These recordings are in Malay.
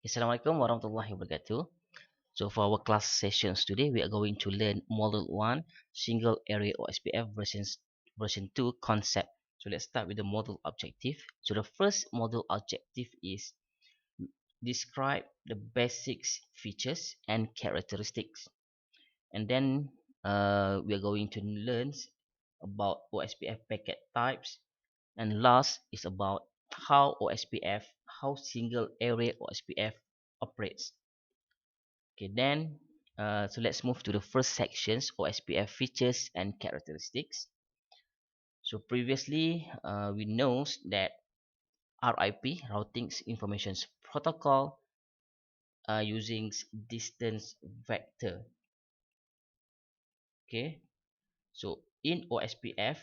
Assalamualaikum warahmatullahi wabarakatuh. So for our class sessions today, we are going to learn Module 1 Single Area OSPF version 2 concept. So let's start with the module objective. So the first module objective is describe the basics, features and characteristics. And then we are going to learn about OSPF packet types. And last is about how single area OSPF operates. Okay, then so let's move to the first sections, OSPF features and characteristics. So previously we know that RIP, routing information protocol, using distance vector. Okay, so in OSPF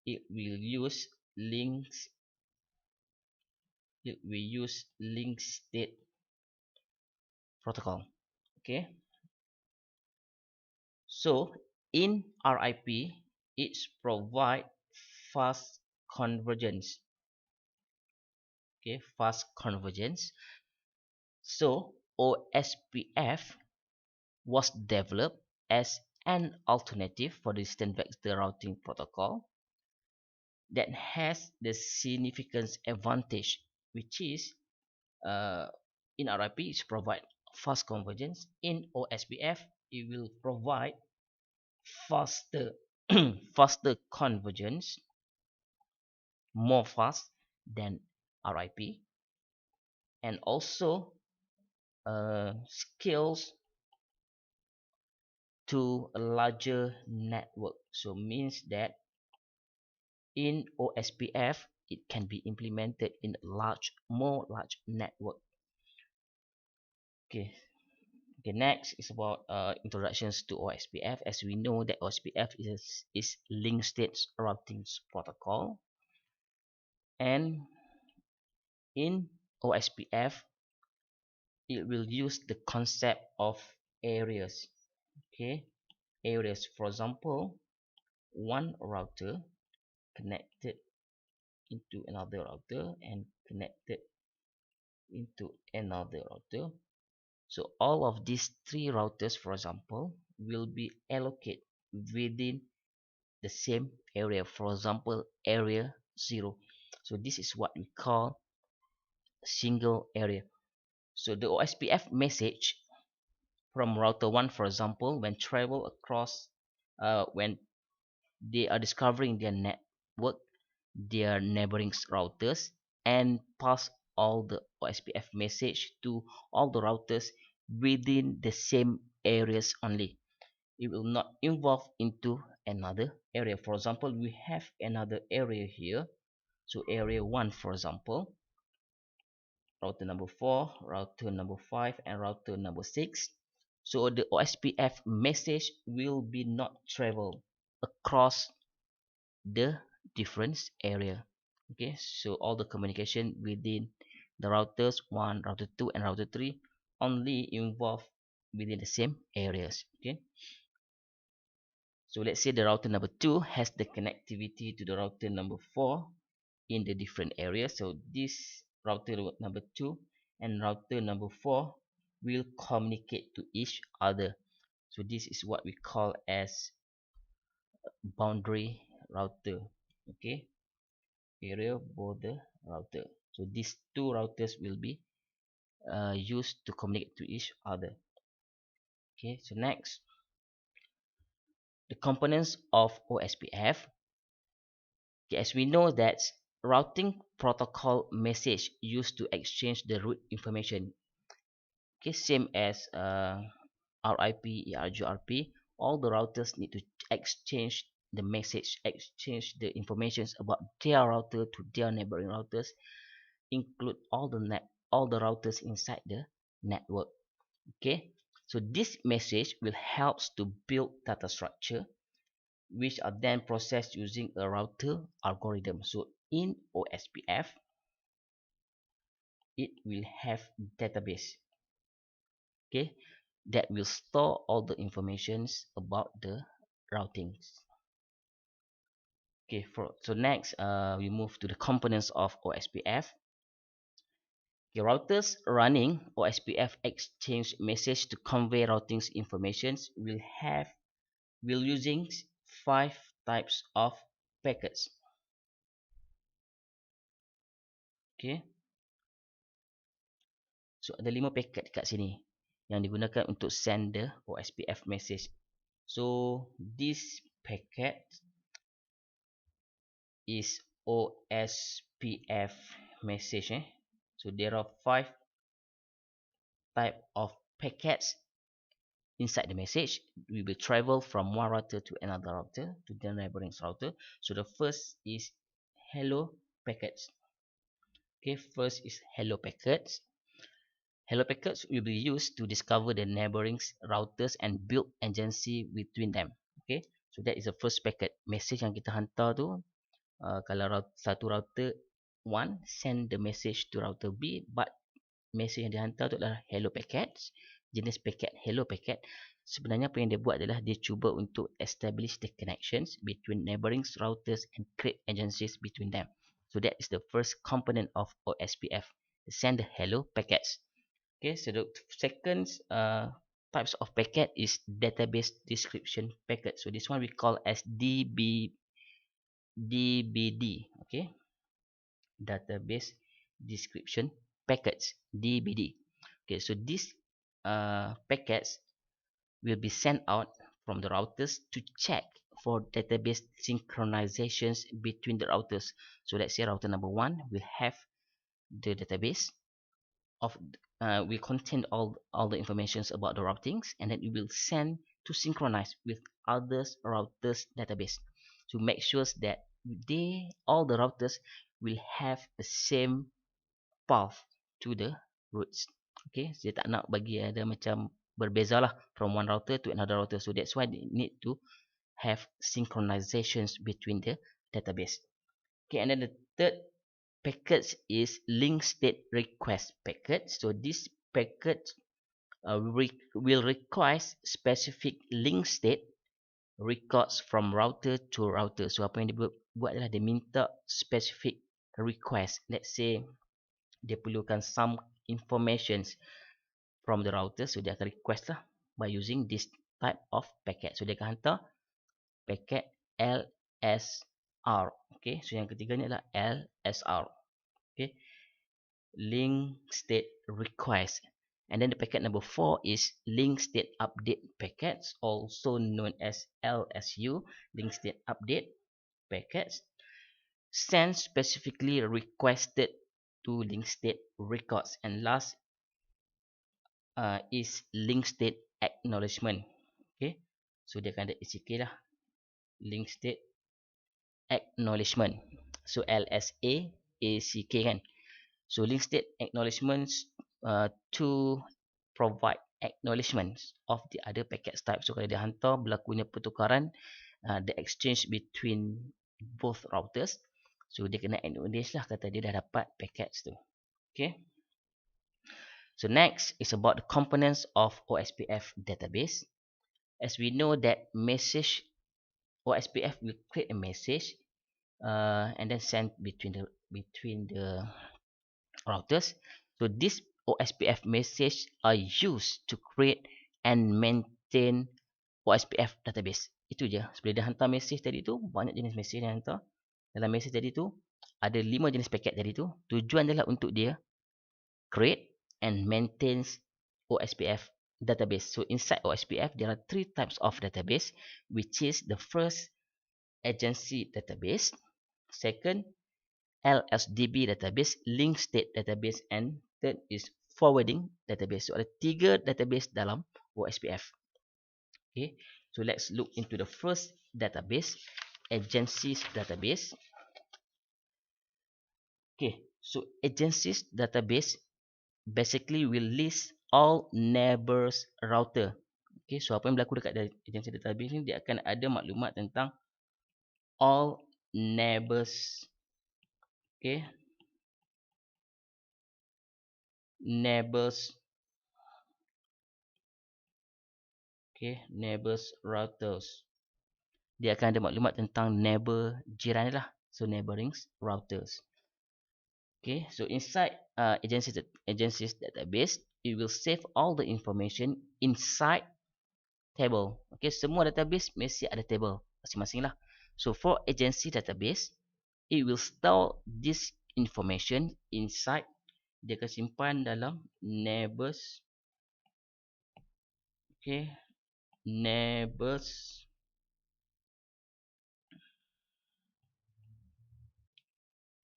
it will use links link state protocol. Okay, so in RIP it provide fast convergence. Okay, fast convergence. So OSPF was developed as an alternative for the distant vector routing protocol that has the significant advantage, which is uh, in RIP it provide fast convergence. In OSPF it will provide faster faster convergence, more fast than RIP, and also scales to a larger network. So means that in OSPF it can be implemented in more large network. Okay. Okay, next is about introductions to OSPF. As we know that OSPF is link state routing protocol, and in OSPF it will use the concept of areas. Okay, areas. For example, one router connected into another router and connected into another router. So all of these three routers, for example, will be allocated within the same area. For example, area 0. So this is what we call single area. So the OSPF message from router 1, for example, when travel across when they are discovering their network, their neighboring routers, and pass all the OSPF message to all the routers within the same areas only. It will not involve into another area. For example, we have another area here. So area 1, for example, router number 4, router number 5, and router number 6. So the OSPF message will be not travel across the different area. Okay, so all the communication within the routers 1, router 2, and router 3 only involve within the same areas. Okay, so let's say the router number 2 has the connectivity to the router number 4 in the different areas. So this router number 2 and router number 4 will communicate to each other. So this is what we call as boundary router. Okay, area border router. So these two routers will be used to communicate to each other. Okay, so next, the components of OSPF. Okay, as we know that routing protocol message used to exchange the route information. Okay, same as RIP, ERGRP. All the routers need to exchange the message, exchange the informations about their router to their neighboring routers, include all the routers inside the network. Okay, so this message will help to build data structure which are then processed using a router algorithm. So in OSPF it will have database, okay, that will store all the informations about the routings. Okay, so next we move to the components of OSPF. Okay, routers running OSPF exchange message to convey routing informations will using 5 types of packets. Okay, so ada 5 paket kat sini yang digunakan untuk send the OSPF message. So this packet is OSPF message. So there are 5 type of packets inside the message. We will travel from one router to another router to the neighboring router. So the first is hello packets. Okay, first is hello packets. Hello packets will be used to discover the neighboring routers and build agency between them. Okay, so that is the first packet message yang kita hantar tu. Kalau satu router 1 send the message to router B, but message yang dihantar tu adalah hello packets, jenis paket hello packet. Sebenarnya apa yang dia buat adalah dia cuba untuk establish the connections between neighboring routers and create agencies between them. So that is the first component of OSPF, send the hello packets. Okay, so the second types of packet is database description packet. So this one we call as DBD. Okay, database description packets, DBD. Okay, so these packets will be sent out from the routers to check for database synchronizations between the routers. So let's say router number 1 will have the database of will contain all the informations about the routings, and then it will send to synchronize with others routers database to make sure that all the routers will have the same path to the roots. Okay, saya tak nak bagi ada macam berbeza lah from one router to another router. So that's why they need to have synchronizations between the database. Okay, and then the third packets is link state request packet. So this packet will request specific link state records from router to router. So apa yang dia buat adalah dia minta specific request. Let's say dia perlukan some informations from the router, so dia akan request lah by using this type of packet. So dia akan hantar packet LSR. Okay, so yang ketiga ni adalah LSR. Okay, link state request. And then the packet number 4 is link state update packets, also known as LSU, link state update packets, send specifically requested to link state records. And last is link state acknowledgement. Okay, so dia akan ada ACK lah, link state acknowledgement. So LSA ACK kan. So link state acknowledgements to provide acknowledgements of the other packets type. So kalau dia hantar berlakunya pertukaran, the exchange between both routers, so dia kena acknowledge lah kata dia dah dapat packets tu. Okay, so next is about the components of OSPF database. As we know that message, OSPF will create a message and then send between the routers. So this OSPF message are used to create and maintain OSPF database. Itu je. Sebelum dia hantar message tadi tu, banyak jenis message yang hantar. Dalam message tadi tu, ada 5 jenis paket tadi tu. Tujuan adalah untuk dia create and maintains OSPF database. So inside OSPF, there are 3 types of database, which is the first agency database, second LSDB database, link state database, and third is forwarding database. So ada 3 database dalam OSPF. Okay, so let's look into the first database, agencies database. Okay, so agencies database basically will list all neighbors router. Okay, so apa yang berlaku dekat agency database ni, dia akan ada maklumat tentang all neighbors. Okay, neighbors. Okay, neighbors routers. Dia akan ada maklumat tentang neighbor jiran lah. So neighboring routers. Okay, so inside agencies database, it will save all the information inside table. Okay, semua database mesti ada table masing-masing lah. So for agency database, it will store this information inside, dia akan simpan dalam neighbors. Okay, neighbors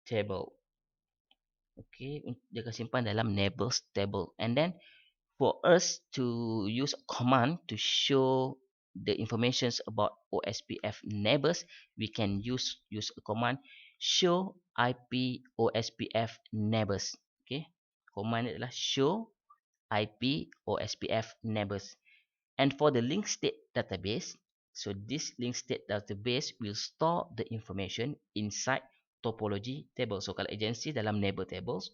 table. Okay, dia akan simpan dalam neighbors table. And then for us to use a command to show the informations about OSPF neighbors, we can use a command show IP OSPF neighbors. Okay, command adalah show IP OSPF neighbors. And for the link state database, so this link state database will store the information inside topology table. So kalau agency dalam neighbor tables,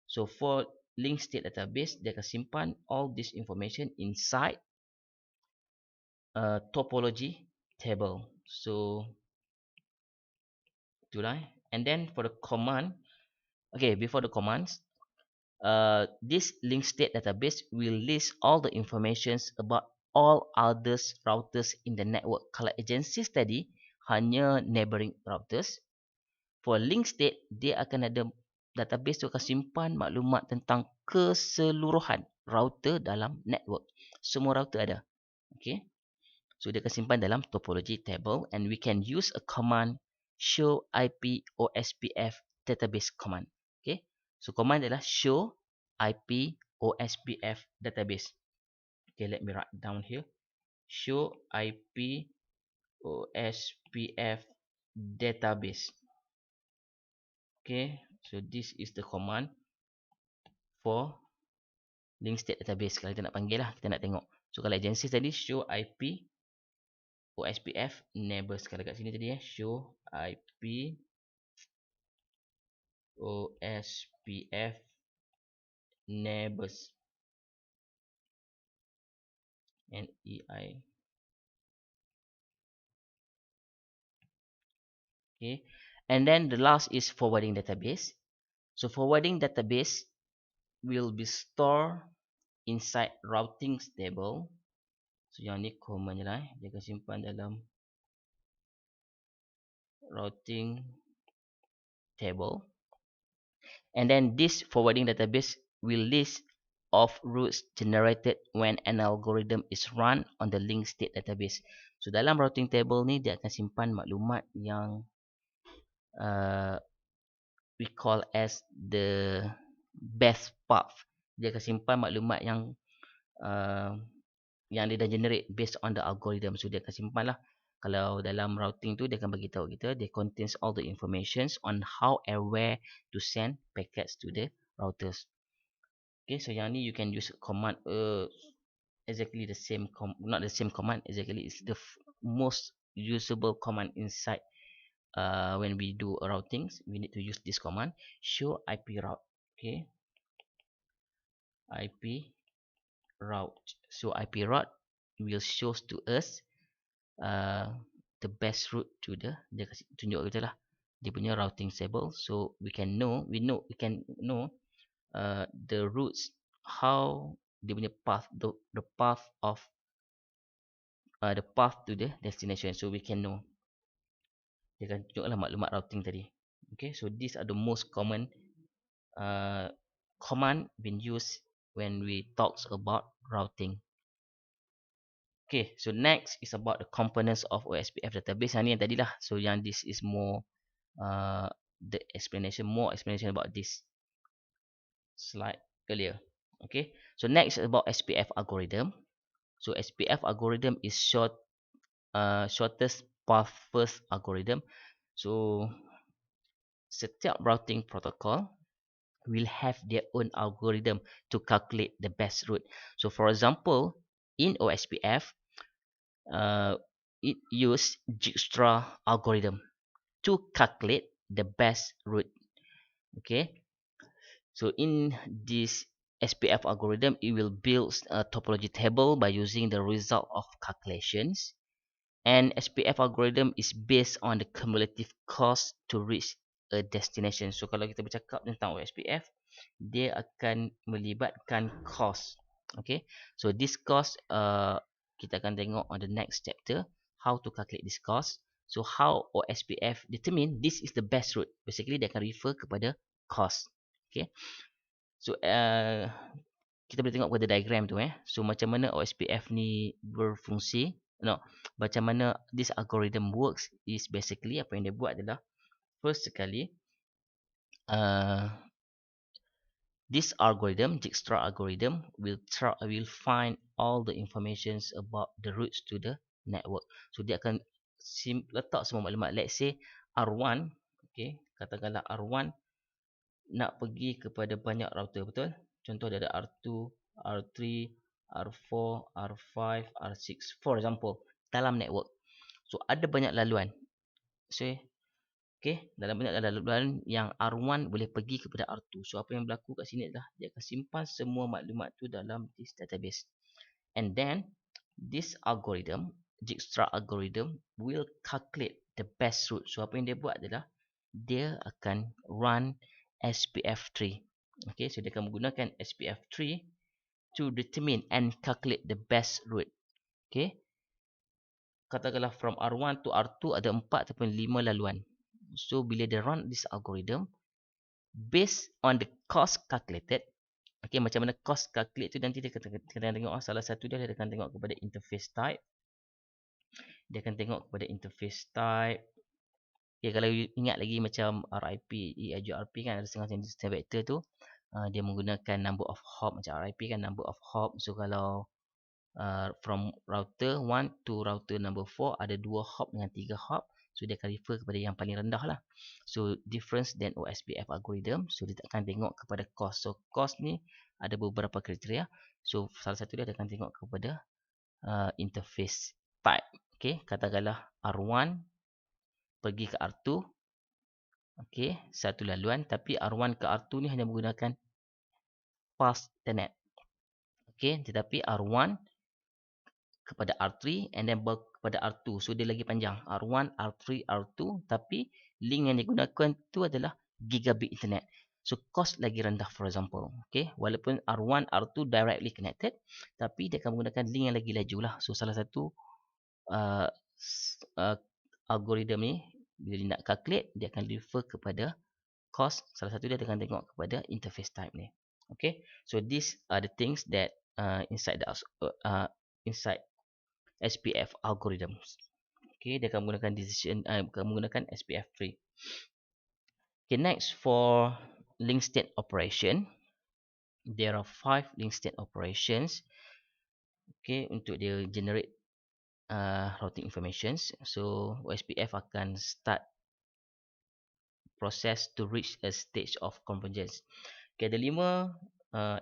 so for link state database, dia akan simpan all this information inside topology table. So itulah. And then for the command, okay, before the commands, this link state database will list all the informations about all others routers in the network. Kalau agencies tadi hanya neighboring routers, for link state dia akan ada database tu akan simpan maklumat tentang keseluruhan router dalam network. Semua router ada. Okay. So dia akan simpan dalam topology table, and we can use a command show IP OSPF database command. Okay. So command adalah show IP OSPF database. Okay, let me write down here. Show IP OSPF database. Okay, so this is the command for link state database. Kalau kita nak panggil lah, kita nak tengok. So kalau agency tadi show IP OSPF neighbors. Kalau kat sini tadi show IP OSPF neighbors. NEI. Okay, and then the last is forwarding database. So forwarding database will be stored inside routing table. So yang ni common je lah. Dia akan simpan dalam routing table. And then this forwarding database will list of routes generated when an algorithm is run on the link state database. So dalam routing table ni dia akan simpan maklumat yang we call as the best path. Dia akan simpan maklumat yang dia dah generate based on the algorithm. So dia akan simpan lah. Kalau dalam routing tu dia akan bagi tahu kita, they contains all the informations on how and where to send packets to the routers. Okay, so yang ni you can use command exactly the same not the same command exactly, it's the most usable command inside when we do routings. We need to use this command show IP route. Okay, IP route. So IP route will show to us the best route to the, dia kasi tunjuk kita lah dia punya routing table. So we can know the routes, how dia punya path, the path of the path to the destination. So we can know, dia akan tunjuklah maklumat routing tadi. Okay, so these are the most common command being used when we talks about routing. Okay, so next is about the components of OSPF database. Yang ni yang tadi lah. So yang this is more the explanation, more explanation about this slide earlier. Okay, so next is about SPF algorithm. So SPF algorithm is shortest path first algorithm. So setiap routing protocol will have their own algorithm to calculate the best route. So for example, in OSPF, it use Dijkstra algorithm to calculate the best route. Okay, so in this SPF algorithm, it will build a topology table by using the result of calculations. And SPF algorithm is based on the cumulative cost to reach a destination. So kalau kita bercakap tentang OSPF, dia akan melibatkan cost. Okay, so this cost kita akan tengok on the next chapter how to calculate this cost. So how OSPF determine this is the best route. Basically dia akan refer kepada cost. Okay, so kita boleh tengok pada diagram tu So macam mana OSPF ni berfungsi. No, macam mana this algorithm works is basically apa yang dia buat adalah first sekali this algorithm, Dijkstra algorithm, will find all the informations about the routes to the network. So dia akan letak semua maklumat. Let's say R1, okay, katakanlah R1 nak pergi kepada banyak router, betul? Contoh dia ada R2, R3, R4, R5, R6, for example, dalam network. So ada banyak laluan. So okay, dalam banyak laluan yang R1 boleh pergi kepada R2. So apa yang berlaku kat sini adalah dia akan simpan semua maklumat tu dalam this database. And then this algorithm, Dijkstra algorithm, will calculate the best route. So apa yang dia buat adalah dia akan run SPF3. Okay, so dia akan menggunakan SPF3 to determine and calculate the best route. Okay, katakanlah from R1 to R2 ada 4 ataupun 5 laluan. So bila dia run this algorithm based on the cost calculated, okay, macam mana cost calculate tu nanti dia akan tengok salah satu dia akan tengok kepada interface type. Dia akan tengok kepada interface type. Okay, kalau ingat lagi macam RIP, EIGRP kan ada setengah vector tu, dia menggunakan number of hop. Macam RIP kan number of hop. So kalau from router 1 to router number 4 ada 2 hop dengan 3 hop. So dia akan refer kepada yang paling rendah lah. So difference than OSPF algorithm. So dia akan tengok kepada cost. So cost ni ada beberapa kriteria. So salah satu dia akan tengok kepada interface type. Okay, katakanlah R1 pergi ke R2. Okay, satu laluan. Tapi R1 ke R2 ni hanya menggunakan fast internet. Okay, tetapi R1 kepada R3 and then kepada R2. So dia lagi panjang. R1, R3, R2. Tapi link yang digunakan tu adalah gigabit internet. So cost lagi rendah for example. Okay, walaupun R1, R2 directly connected. Tapi dia akan menggunakan link yang lagi laju lah. So salah satu algorithm ni bila dia nak calculate dia akan refer kepada cost. Salah satu dia akan tengok kepada interface type ni. Okay, so these are the things that inside SPF algorithms. Okay, dia akan menggunakan SPF3. Okay, next for link state operation, there are 5 link state operations. Okay, untuk dia generate routing informations. So OSPF akan start process to reach a stage of convergence. Okay, ada 5